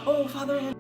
Oh, Father.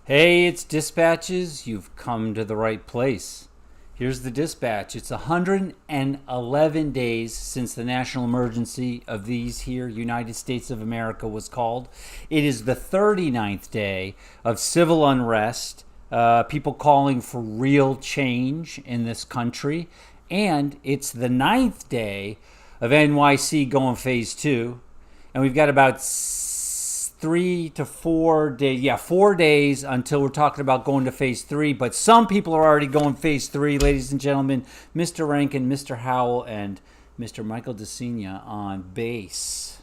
Hey, it's dispatches. You've come to the right place. Here's the dispatch. It's 111 days since the national emergency of these here United States of America was called. It is the 39th day of civil unrest, people calling for real change in this country. And it's the 9th day of NYC going phase 2. And we've got about 3 to 4 days, 4 days until we're talking about going to phase 3. But some people are already going phase 3, ladies and gentlemen. Mr. Rankin, Mr. Howell, and Mr. Michael Decena on bass.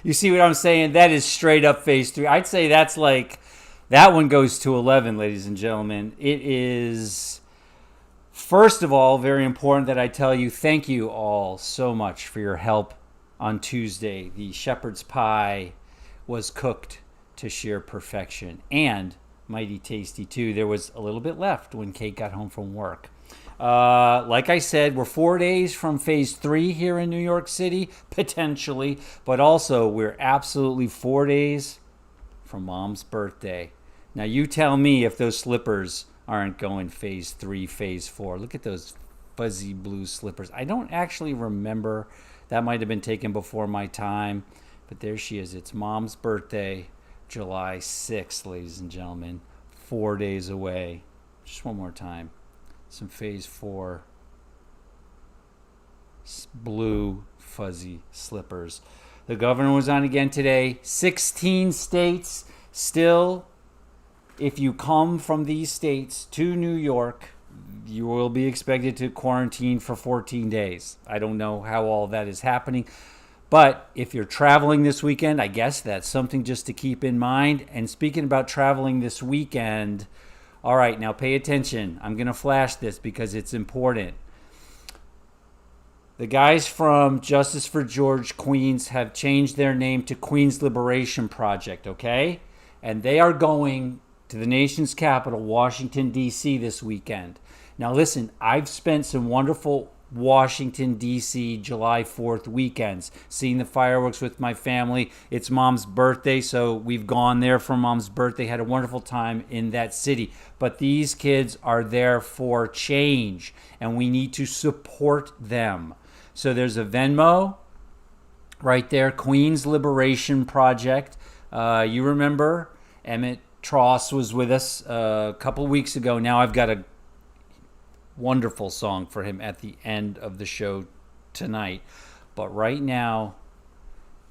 You see what I'm saying? That is straight up phase 3. I'd say that's like, that one goes to 11, ladies and gentlemen. It is, first of all, very important that I tell you, thank you all so much for your help on Tuesday. The shepherd's pie was cooked to sheer perfection and mighty tasty too. There was a little bit left when Kate got home from work. Like I said, we're 4 days from phase 3 here in New York City, potentially, but also we're absolutely 4 days from Mom's birthday. Now you tell me if those slippers aren't going phase 3, phase 4. Look at those fuzzy blue slippers. I don't actually remember. That might have been taken before my time, but there she is. It's Mom's birthday, July 6th, ladies and gentlemen. 4 days away. Just one more time. Some phase 4 blue fuzzy slippers. The governor was on again today. 16 states still. If you come from these states to New York, you will be expected to quarantine for 14 days. I don't know how all that is happening. But if you're traveling this weekend, I guess that's something just to keep in mind. And speaking about traveling this weekend, all right, now pay attention. I'm going to flash this because it's important. The guys from Justice for George Queens have changed their name to Queen's Liberation Project, okay? And they are going to the nation's capital, Washington, D.C. this weekend. Now listen, I've spent some wonderful Washington, D.C. July 4th weekends, seeing the fireworks with my family. It's Mom's birthday, so we've gone there for Mom's birthday, had a wonderful time in that city. But these kids are there for change, and we need to support them. So there's a Venmo right there, Queen's Liberation Project. You remember Emmett Tross was with us a couple weeks ago. Now I've got a wonderful song for him at the end of the show tonight. But right now,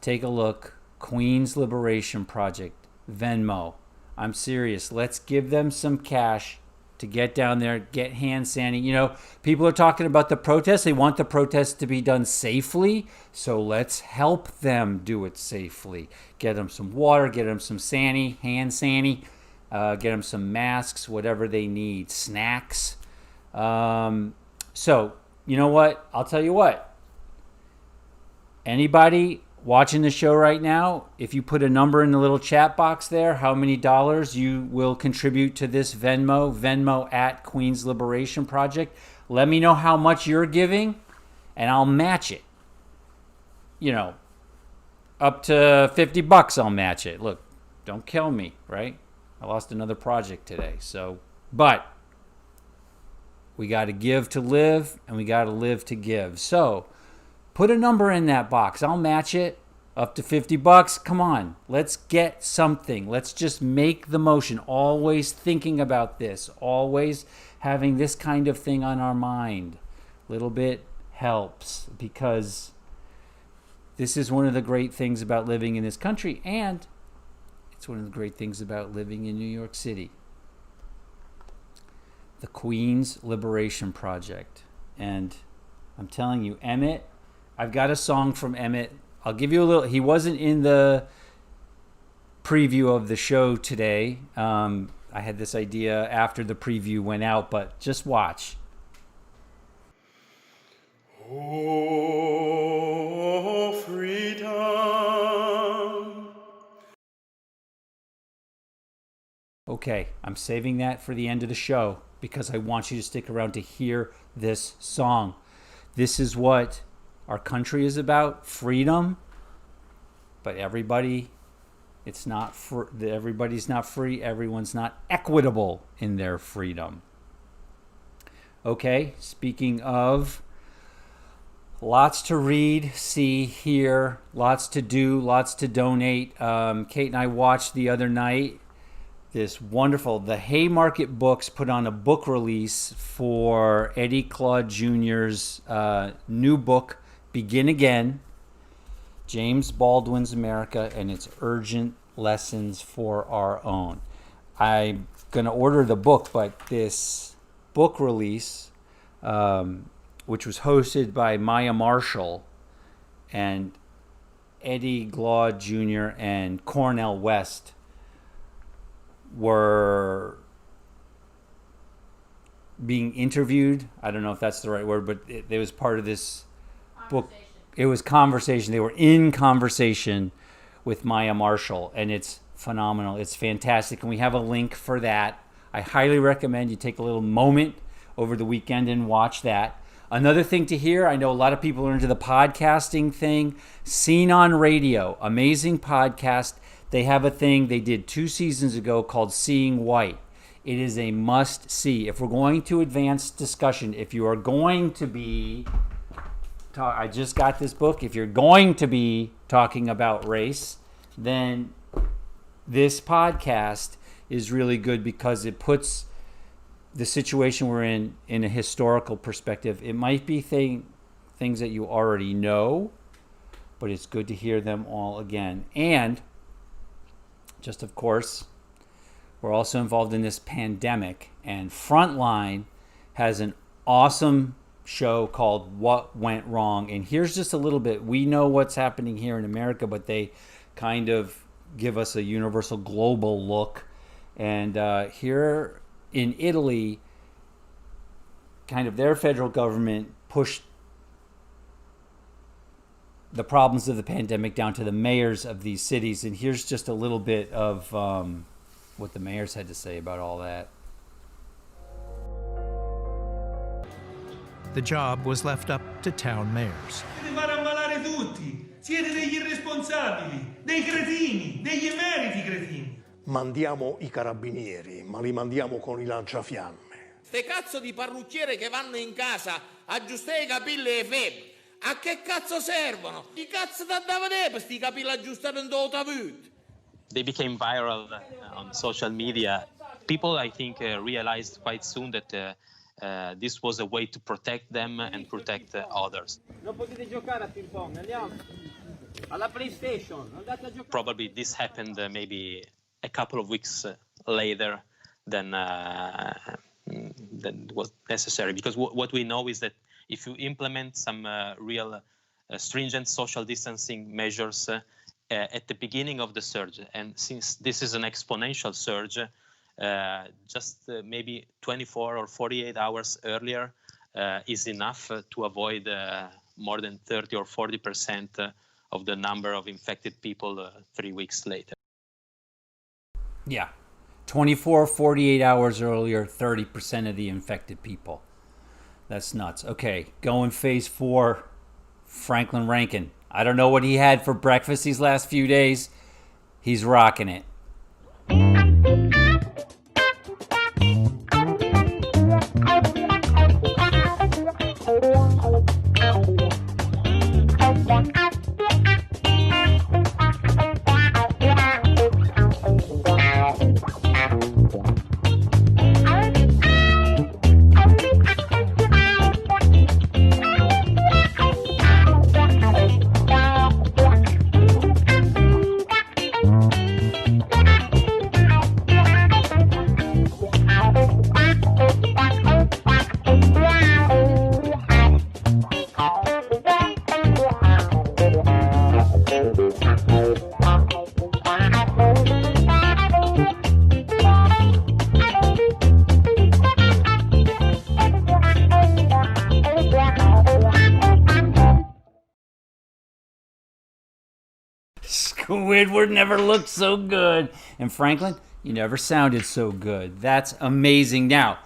take a look. Queen's Liberation Project, Venmo. I'm serious. Let's give them some cash to get down there, get hand sanding. You know, people are talking about the protests. They want the protests to be done safely. So let's help them do it safely. Get them some water, get them some sandy, hand sandy, get them some masks, whatever they need, snacks. So, you know what? I'll tell you what. Anybody watching the show right now, if you put a number in the little chat box there, how many dollars you will contribute to this Venmo at Queen's Liberation Project. Let me know how much you're giving, and I'll match it. You know, up to $50 I'll match it. Look, don't kill me, right? I lost another project today. So, but we got to give to live, and we got to live to give. So, put a number in that box. I'll match it up to $50. Come on, let's get something. Let's just make the motion. Always thinking about this. Always having this kind of thing on our mind. Little bit helps, because this is one of the great things about living in this country, and it's one of the great things about living in New York City. The Queen's Liberation Project. And I'm telling you, Emmett, I've got a song from Emmett. I'll give you a little. He wasn't in the preview of the show today. I had this idea after the preview went out, but just watch. Oh, freedom. Okay, I'm saving that for the end of the show because I want you to stick around to hear this song. This is what our country is about, freedom. But everybody, everybody's not free. Everyone's not equitable in their freedom. Okay, speaking of, lots to read, see, hear, lots to do, lots to donate. Kate and I watched the other night this wonderful, the Haymarket Books put on a book release for Eddie Claude Jr.'s new book, Begin Again, James Baldwin's America and Its Urgent Lessons for Our Own. I'm going to order the book, but this book release, which was hosted by Maya Marshall and Eddie Claude Jr. and Cornel West, were being interviewed. I don't know if that's the right word, but it was part of this book. It was conversation. They were in conversation with Maya Marshall, and it's phenomenal. It's fantastic, and we have a link for that. I highly recommend you take a little moment over the weekend and watch that. Another thing to hear, I know a lot of people are into the podcasting thing. Scene on Radio, amazing podcast. They have a thing they did 2 seasons ago called Seeing White. It is a must-see. If we're going to advance discussion, if you are going to be... I just got this book. If you're going to be talking about race, then this podcast is really good because it puts the situation we're in a historical perspective. It might be things that you already know, but it's good to hear them all again. And just, of course, we're also involved in this pandemic, and Frontline has an awesome show called What Went Wrong. And here's just a little bit. We know what's happening here in America, but they kind of give us a universal global look. And here in Italy, kind of their federal government pushed the problems of the pandemic down to the mayors of these cities. And here's just a little bit of what the mayors had to say about all that. The job was left up to town mayors. Siete fare ammalare tutti. Siete degli irresponsabili, dei cretini, degli emeriti cretini. Mandiamo i carabinieri, ma li mandiamo con i lanciafiamme. Ste cazzo di parrucchiere che vanno in casa a aggiustare i capelli e le femmine. A che cazzo servono? Chi cazzo ti da vedere per sti capelli aggiustati in tutta vita? They became viral on social media. People, I think, realized quite soon that this was a way to protect them and protect others. Non potete giocare a ping pong, andiamo alla PlayStation. Andate a giocare. Probably this happened maybe a couple of weeks later than was necessary, because what we know is that if you implement some real stringent social distancing measures at the beginning of the surge, and since this is an exponential surge, just maybe 24 or 48 hours earlier is enough to avoid more than 30 or 40% of the number of infected people 3 weeks later. Yeah. 24, 48 hours earlier, 30% of the infected people. That's nuts. Okay, going phase 4, Franklin Rankin. I don't know what he had for breakfast these last few days. He's rocking it. Squidward never looked so good. And Franklin, you never sounded so good. That's amazing. Now,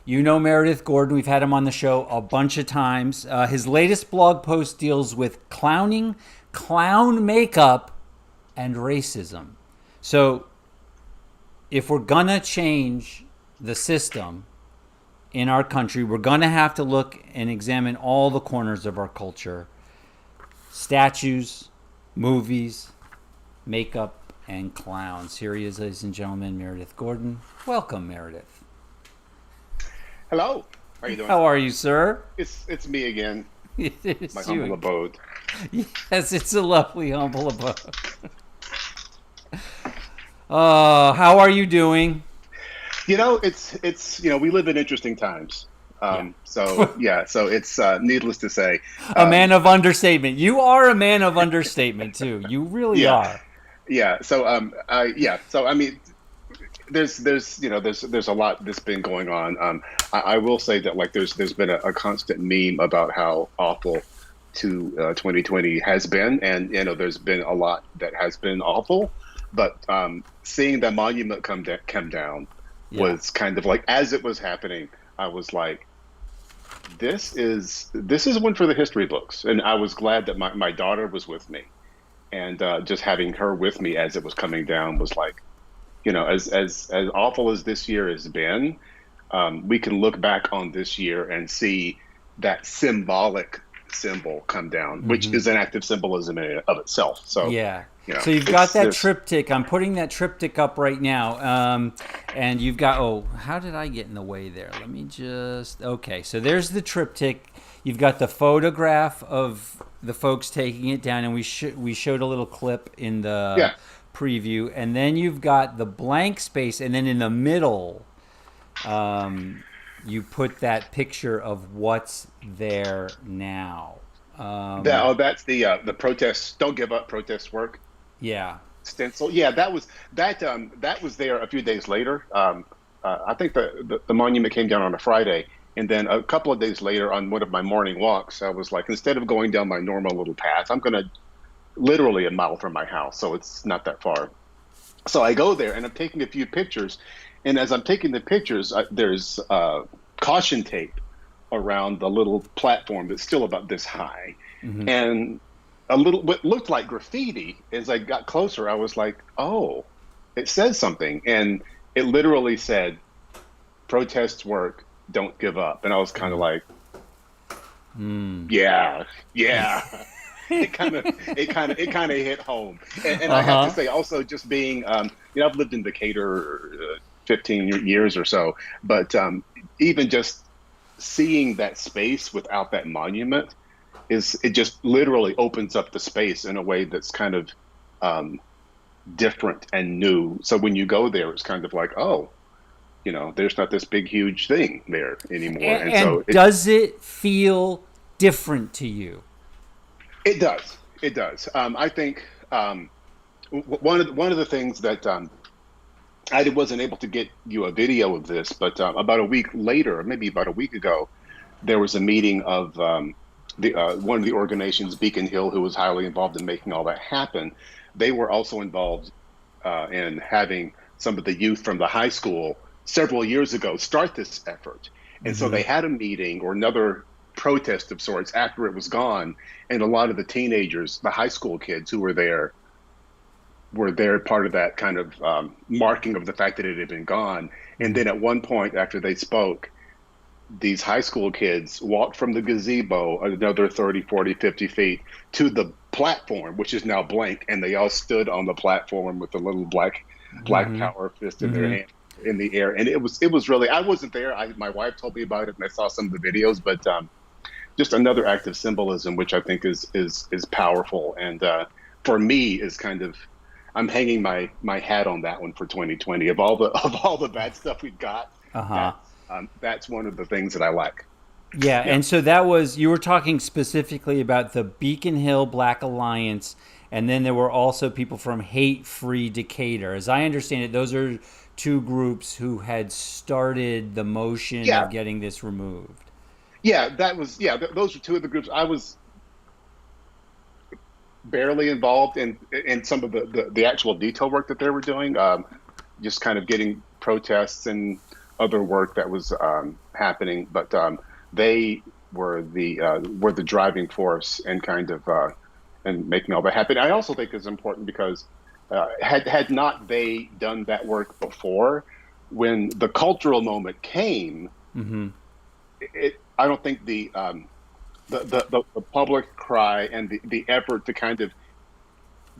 you know Meredith Gordon. We've had him on the show a bunch of times. His latest blog post deals with clowning, clown makeup, and racism. So, if we're going to change the system in our country, we're going to have to look and examine all the corners of our culture. Statues, movies, makeup, and clowns. Here he is, ladies and gentlemen, Meredith Gordon. Welcome, Meredith. Hello. How are you doing? How are you, sir? It's me again. It's my you humble again. abode. Yes, it's a lovely, humble abode. How are you doing? You know, it's we live in interesting times. So it's needless to say, A man of understatement. You are a man of understatement too. You really are. Yeah. So I mean, there's a lot that's been going on. I will say that like there's been a constant meme about how awful 2020 has been, and there's been a lot that has been awful, but seeing the monument come down was kind of like, as it was happening, I was like, this is one for the history books. And I was glad that my daughter was with me, and just having her with me as it was coming down was like, as awful as this year has been, we can look back on this year and see that symbolic symbol come down, which is an act of symbolism in and of itself. So so you've got that triptych. I'm putting that triptych up right now, and you've got, how did I get in the way there? Let me just, okay, so there's the triptych. You've got the photograph of the folks taking it down, and we showed a little clip in the preview, and then you've got the blank space, and then in the middle you put that picture of what's there now. That's the protest. Don't give up. Protest work. Yeah. Stencil. Yeah, that was there a few days later. I think the monument came down on a Friday, and then a couple of days later, on one of my morning walks, I was like, instead of going down my normal little path, I'm gonna literally a mile from my house, so it's not that far. So I go there and I'm taking a few pictures, and as I'm taking the pictures, there's caution tape around the little platform that's still about this high, and what looked like graffiti. As I got closer, I was like, oh, it says something, and it literally said, "Protests work, don't give up." And I was kind of like, yeah. It kind of hit home, and I have to say also, just being I've lived in Decatur 15 years or so, but even just seeing that space without that monument it just literally opens up the space in a way that's kind of different and new. So when you go there, it's kind of like, oh, there's not this big huge thing there anymore. And so does it feel different to you? It does. It does. I think one of the things that I wasn't able to get you a video of this, but about a week later, maybe about a week ago, there was a meeting of the one of the organizations, Beacon Hill, who was highly involved in making all that happen, they were also involved in having some of the youth from the high school several years ago start this effort. And so they had a meeting or another protest of sorts after it was gone. And a lot of the teenagers, the high school kids who were there part of that kind of marking of the fact that it had been gone. And then at one point after they spoke, these high school kids walked from the gazebo another 30, 40, 50 feet to the platform, which is now blank. And they all stood on the platform with a little black power fist in their hand in the air. And it was really, I wasn't there. My wife told me about it and I saw some of the videos, but just another act of symbolism, which I think is powerful. And for me is kind of, I'm hanging my hat on that one for 2020 of all the bad stuff we've got. That's one of the things that I like. Yeah, and so you were talking specifically about the Beacon Hill Black Alliance, and then there were also people from Hate Free Decatur. As I understand it, those are two groups who had started the motion of getting this removed. Yeah, those were two of the groups. I was barely involved in some of the actual detail work that they were doing, just kind of getting protests and other work that was happening, but they were the driving force and kind of and making all that happen. I also think it's important because had not they done that work before, when the cultural moment came, I don't think the public cry and the effort to kind of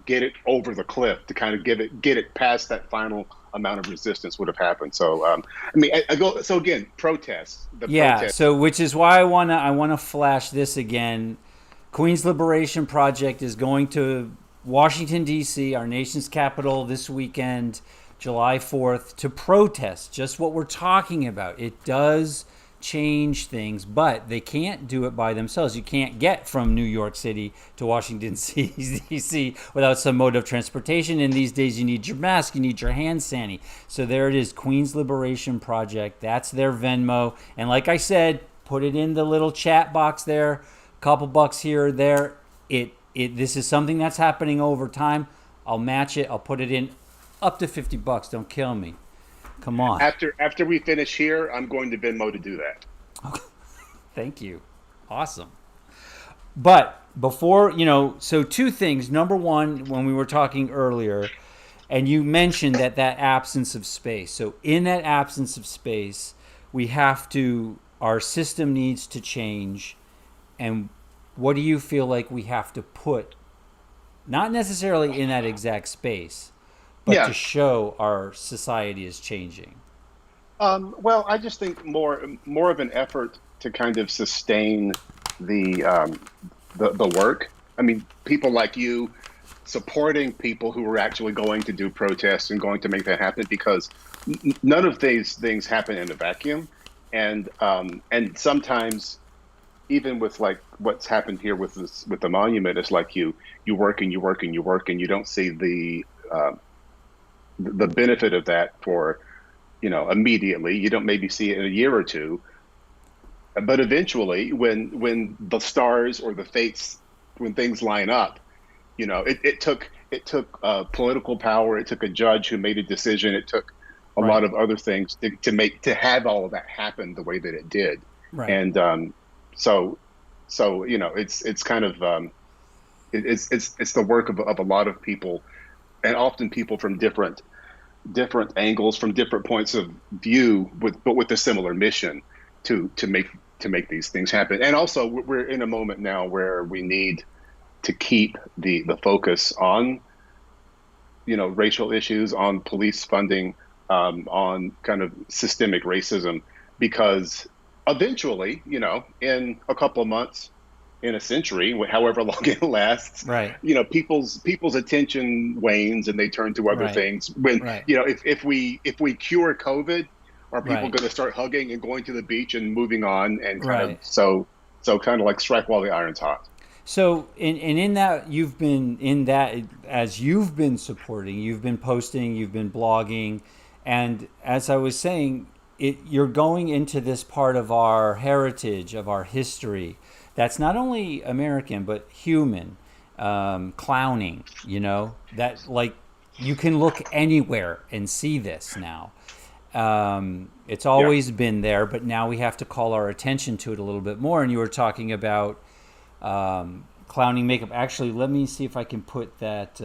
get it over the cliff, to kind of get it past that final amount of resistance would have happened. So again, protests. So which is why I wanna flash this again. Queen's Liberation Project is going to Washington, D.C., our nation's capital, this weekend, July 4th, to protest just what we're talking about. It does change things, but they can't do it by themselves. You can't get from New York City to Washington, D.C. without some mode of transportation. And these days you need your mask, you need your hand sanitizer. So there it is, Queen's Liberation Project. That's their Venmo. And like I said, put it in the little chat box there. A couple bucks here or there. This is something that's happening over time. I'll match it. I'll put it in up to $50. Don't kill me. Come on. After we finish here, I'm going to Venmo to do that. Thank you. Awesome. But before, so two things. Number one, when we were talking earlier, and you mentioned that absence of space. So in that absence of space, our system needs to change. And what do you feel like we have to put, not necessarily in that exact space, but to show our society is changing? Well, I just think more of an effort to kind of sustain the work. I mean, people like you supporting people who are actually going to do protests and going to make that happen, because none of these things happen in a vacuum, and sometimes even with like what's happened here with the monument, it's like you work and you work and you work and you don't see the benefit of that for, immediately. You don't maybe see it in a year or two, but eventually when the stars or the fates, when things line up, it took political power. It took a judge who made a decision. It took a lot of other things to have all of that happen the way that it did. Right. And so it's kind of it's the work of a lot of people, and often people from different angles, from different points of view, but with a similar mission to make these things happen. And also, we're in a moment now where we need to keep the focus on racial issues, on police funding, on kind of systemic racism, because eventually, in a couple of months, in a century, however long it lasts, right? People's attention wanes and they turn to other things. When if we cure COVID, are people going to start hugging and going to the beach and moving on and kind of so kind of like strike while the iron's hot? So in that, you've been in that, as you've been supporting, you've been posting, you've been blogging, and as I was saying, you're going into this part of our heritage, of our history, that's not only American but human. Clowning, that like you can look anywhere and see this now. It's always been there, but now we have to call our attention to it a little bit more. And you were talking about clowning makeup. Actually, let me see if I can put that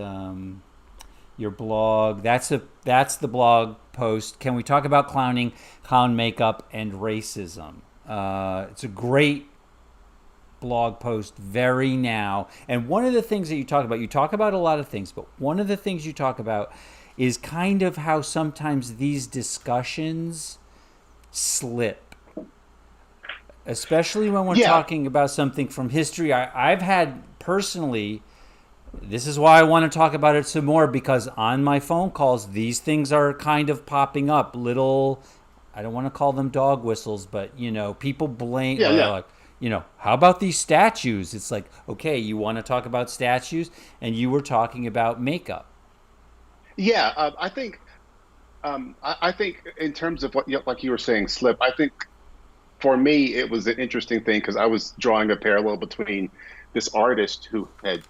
your blog. That's the blog post. Can we talk about clowning, clown makeup, and racism? It's a great blog post very now. And one of the things that you talk about a lot of things, but one of the things you talk about is kind of how sometimes these discussions slip, especially when we're talking about something from history. I've had personally, this is why I want to talk about it some more, because on my phone calls, these things are kind of popping up, little, I don't want to call them dog whistles, but people blame, like, how about these statues? It's like, okay, you want to talk about statues, and you were talking about makeup. Yeah, I think in terms of what, like you were saying, slip. I think for me it was an interesting thing because I was drawing a parallel between this artist who had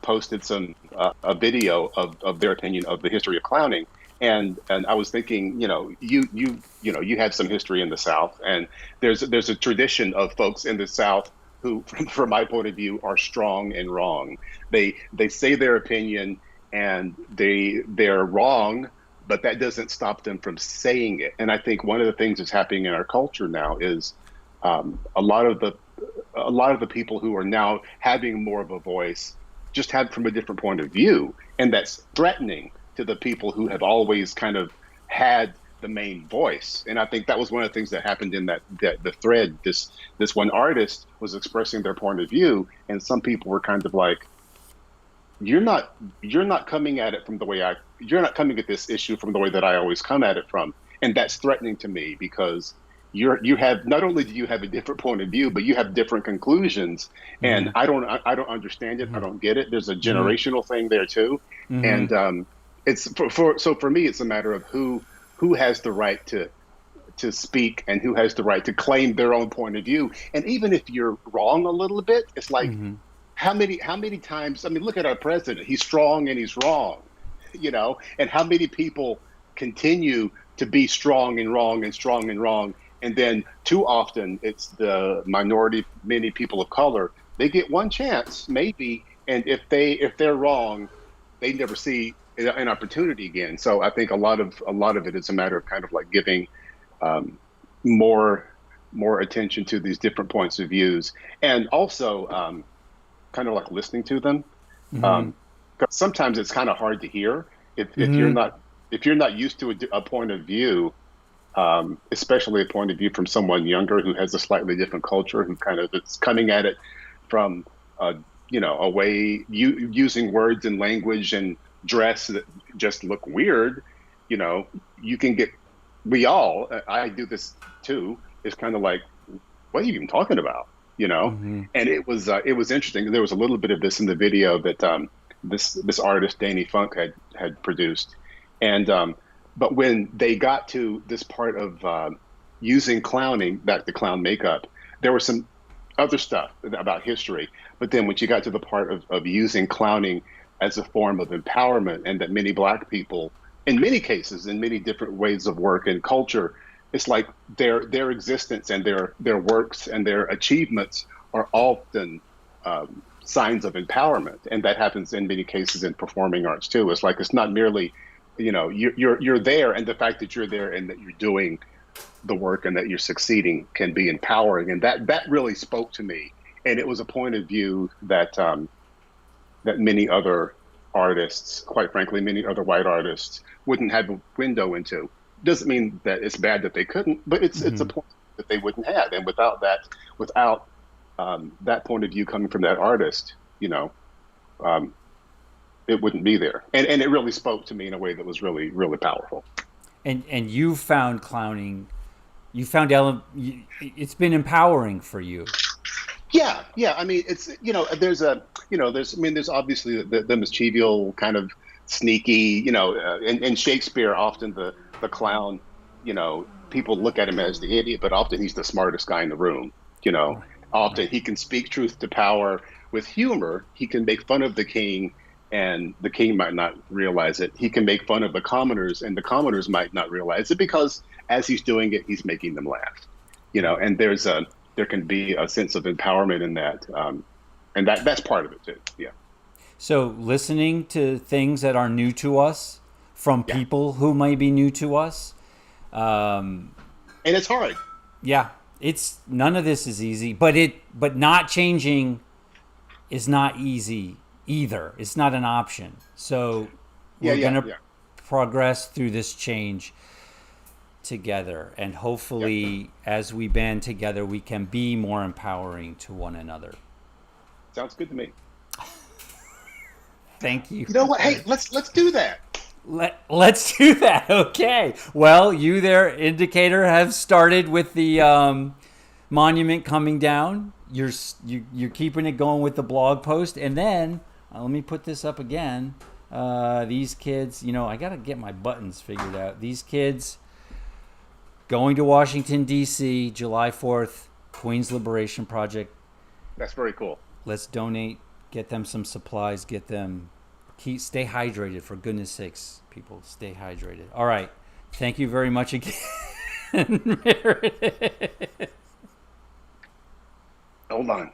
posted a video of their opinion of the history of clowning, and I was thinking, you had some history in the South, and there's a tradition of folks in the South who, from my point of view, are strong and wrong. They say their opinion and they're wrong, but that doesn't stop them from saying it. And I think one of the things that's happening in our culture now is a lot of the people who are now having more of a voice just have from a different point of view, and that's threatening to the people who have always kind of had the main voice. And I think that was one of the things that happened in the thread. This one artist was expressing their point of view, and some people were kind of like, you're not coming at it from the way you're not coming at this issue from the way that I always come at it from. And that's threatening to me because you have, not only do you have a different point of view, but you have different conclusions. And I don't understand it. I don't get it. There's a generational thing there too. And it's for me, it's a matter of who has the right to speak and who has the right to claim their own point of view. And even if you're wrong a little bit, it's like, how many times, I mean, look at our president, he's strong and he's wrong, and how many people continue to be strong and wrong and strong and wrong. And then too often it's the minority, many people of color, they get one chance maybe. And if they're wrong, they never see an opportunity again. So I think a lot of it is a matter of kind of like giving more attention to these different points of views, and also kind of like listening to them, because sometimes it's kind of hard to hear if you're not used to a point of view, especially a point of view from someone younger who has a slightly different culture, who kind of is coming at it from a way using words and language and dress that just look weird. You can get, I do this too. It's kind of like, what are you even talking about? And it was interesting. There was a little bit of this in the video that this artist Danny Funk had produced, and but when they got to this part of using clowning, back to clown makeup, there was some other stuff about history. But then when you got to the part of using clowning as a form of empowerment, and that many Black people, in many cases, in many different ways of work and culture, it's like their existence and their works and their achievements are often signs of empowerment, and that happens in many cases in performing arts too. It's like, it's not merely, you're there, and the fact that you're there and that you're doing the work and that you're succeeding can be empowering, and that really spoke to me. And it was a point of view that that many other artists, quite frankly, many other white artists wouldn't have a window into. Doesn't mean that it's bad that they couldn't, but it's a point that they wouldn't have. And without that point of view coming from that artist, it wouldn't be there. And it really spoke to me in a way that was really, really powerful. And you found clowning, it's been empowering for you. Yeah. I mean, it's, there's obviously the mischievous kind of sneaky, in Shakespeare, often the clown, people look at him as the idiot, but often he's the smartest guy in the room, often. He can speak truth to power with humor. He can make fun of the king, and the king might not realize it. He can make fun of the commoners, and the commoners might not realize it, because as he's doing it, he's making them laugh. And there can be a sense of empowerment in that, and that's part of it too. Yeah. So listening to things that are new to us from people who might be new to us, and it's hard. Yeah, it's none of this is easy, but not changing is not easy either. It's not an option. So we're gonna progress through this change together, and hopefully as we band together, we can be more empowering to one another. Sounds good to me. Thank you. You know what? Hey, let's do that. Let's do that. Okay. Well, you there, Indicator, have started with the monument coming down. You're keeping it going with the blog post, and then let me put this up again. These kids, I gotta get my buttons figured out. These kids going to Washington D.C. July 4th, Queen's Liberation Project. That's very cool. Let's donate. Get them some supplies. Get them. Stay hydrated, for goodness sakes, people. Stay hydrated. All right. Thank you very much again, Meredith. Hold on.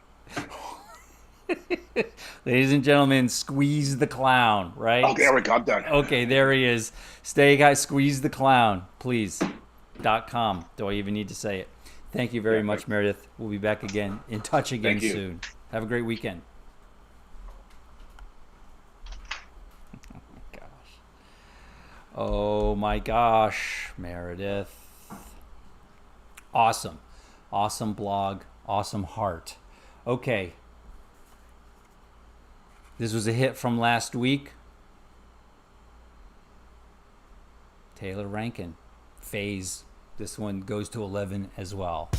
Ladies and gentlemen, Squeeze the Clown, right? Oh, there we go. I'm done. Okay, there he is. Stay, guys. Squeeze the Clown, please. .com. Do I even need to say it? Thank you very much, Meredith. We'll be back again, in touch again soon. Have a great weekend. Oh my gosh, Meredith. Awesome. Awesome blog. Awesome heart. Okay. This was a hit from last week. Taylor Rankin. Phase. This one goes to 11 as well.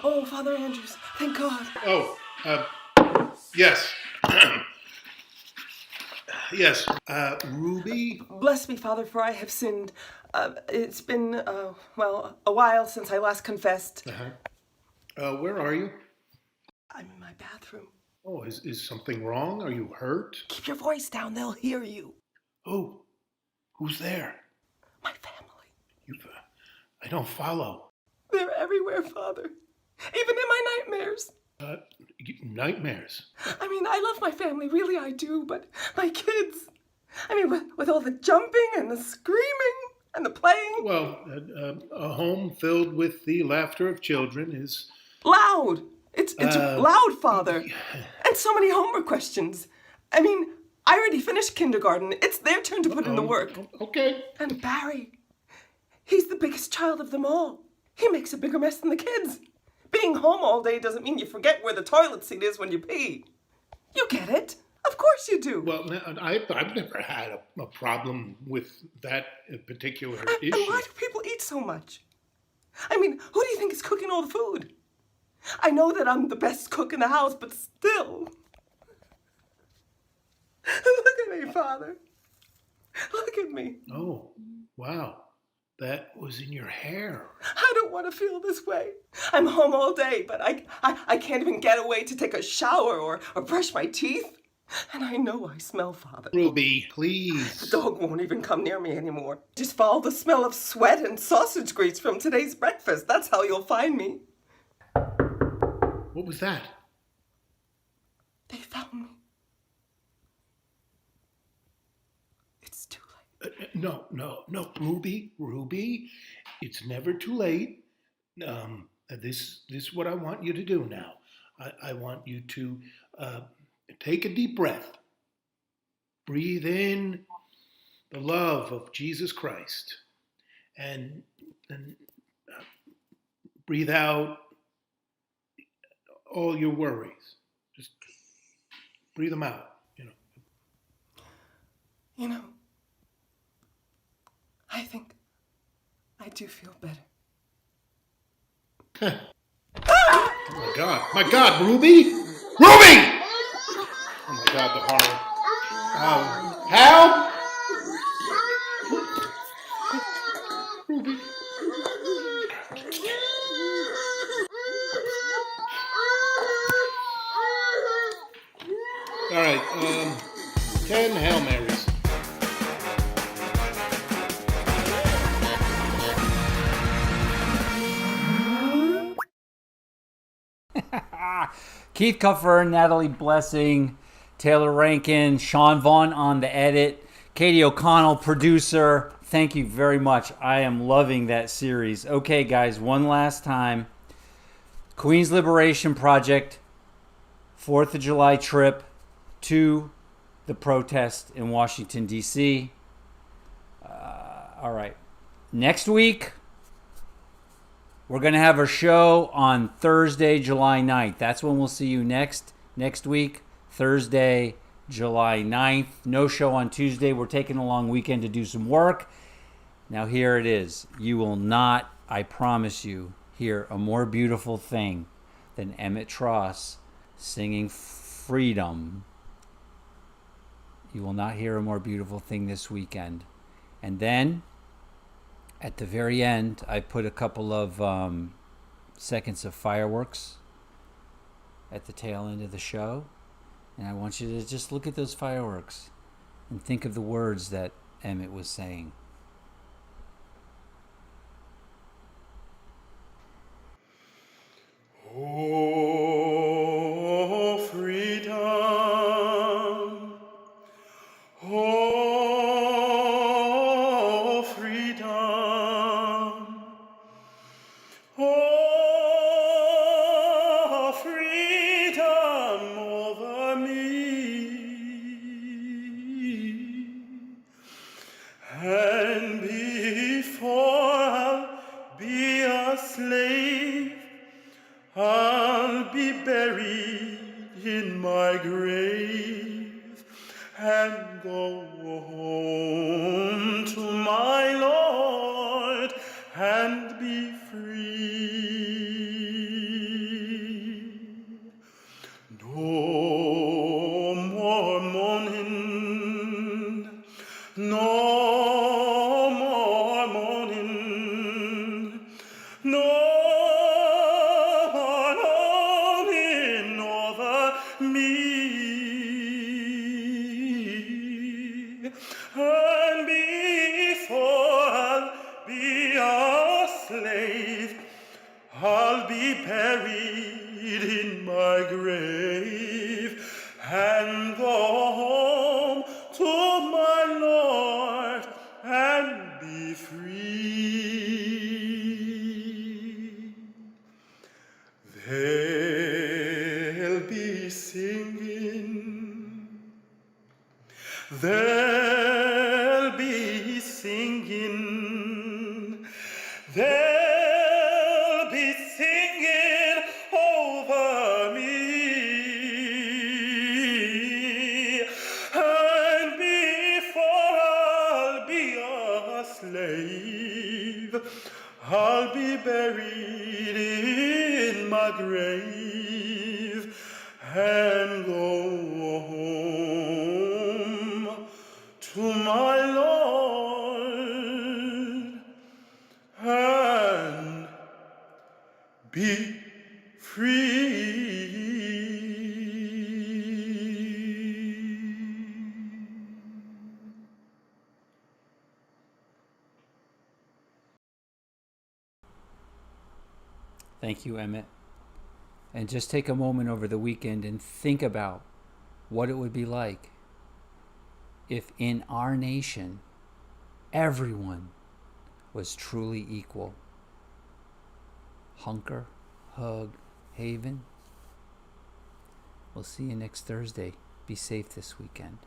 Oh, Father Andrews, thank God. Oh, yes. Yes, Ruby? Bless me, Father, for I have sinned. It's been, a while since I last confessed. Where are you? I'm in my bathroom. Oh, is something wrong? Are you hurt? Keep your voice down, they'll hear you. Oh, who's there? My family. I don't follow. They're everywhere, Father. Even in my nightmares. Nightmares? I mean, I love my family, really I do, but my kids... I mean, with all the jumping and the screaming and the playing... Well, a home filled with the laughter of children is... Loud! It's loud, Father. And so many homework questions. I mean, I already finished kindergarten. It's their turn to put in the work. Okay. And Barry, he's the biggest child of them all. He makes a bigger mess than the kids. Being home all day doesn't mean you forget where the toilet seat is when you pee. You get it. Of course you do. Well, I've never had a problem with that particular issue. And why do people eat so much? I mean, who do you think is cooking all the food? I know that I'm the best cook in the house, but still. Look at me, Father. Look at me. Oh, wow. That was in your hair. I don't want to feel this way. I'm home all day, but I can't even get away to take a shower or brush my teeth. And I know I smell, Father. Ruby, please. The dog won't even come near me anymore. Just follow the smell of sweat and sausage grease from today's breakfast. That's how you'll find me. What was that? They found me. It's too late. No, Ruby, it's never too late. This is what I want you to do now. I want you to take a deep breath. Breathe in the love of Jesus Christ, and breathe out all your worries. Just breathe them out, You know, I think I do feel better. Oh my God, Ruby! Ruby! Oh my God, the horror. Hal? All right, 10 Hail Marys. Keith Kupferer, Natalie Blessing, Taylor Rankin, Sean Vaughn on the edit, Katie O'Connell, producer. Thank you very much. I am loving that series. Okay, guys, one last time. Queen's Liberation Project, 4th of July trip to the protest in Washington, D.C. All right. Next week, we're going to have a show on Thursday, July 9th. That's when we'll see you next week, Thursday, July 9th. No show on Tuesday. We're taking a long weekend to do some work. Now here it is. You will not, I promise you, hear a more beautiful thing than Emmett Tross singing Freedom. You will not hear a more beautiful thing this weekend. And then, at the very end, I put a couple of seconds of fireworks at the tail end of the show. And I want you to just look at those fireworks and think of the words that Emmett was saying. Oh, freedom. Oh, freedom. Oh, freedom over me. And before I'll be a slave, I'll be buried in my grave and go home to my Lord and be free. No more mourning, no more mourning, no more mourning over me. And before I'll be a slave, I'll be buried in my grave and go home to my Lord and be free. They'll be singing, they'll be singing, they'll be singing over me. And before I'll be a slave, I'll be buried in my grave and go home to my Lord and be free. Thank you, Emmett. And just take a moment over the weekend and think about what it would be like if in our nation everyone was truly equal. Hunker, hug, haven. We'll see you next Thursday. Be safe this weekend.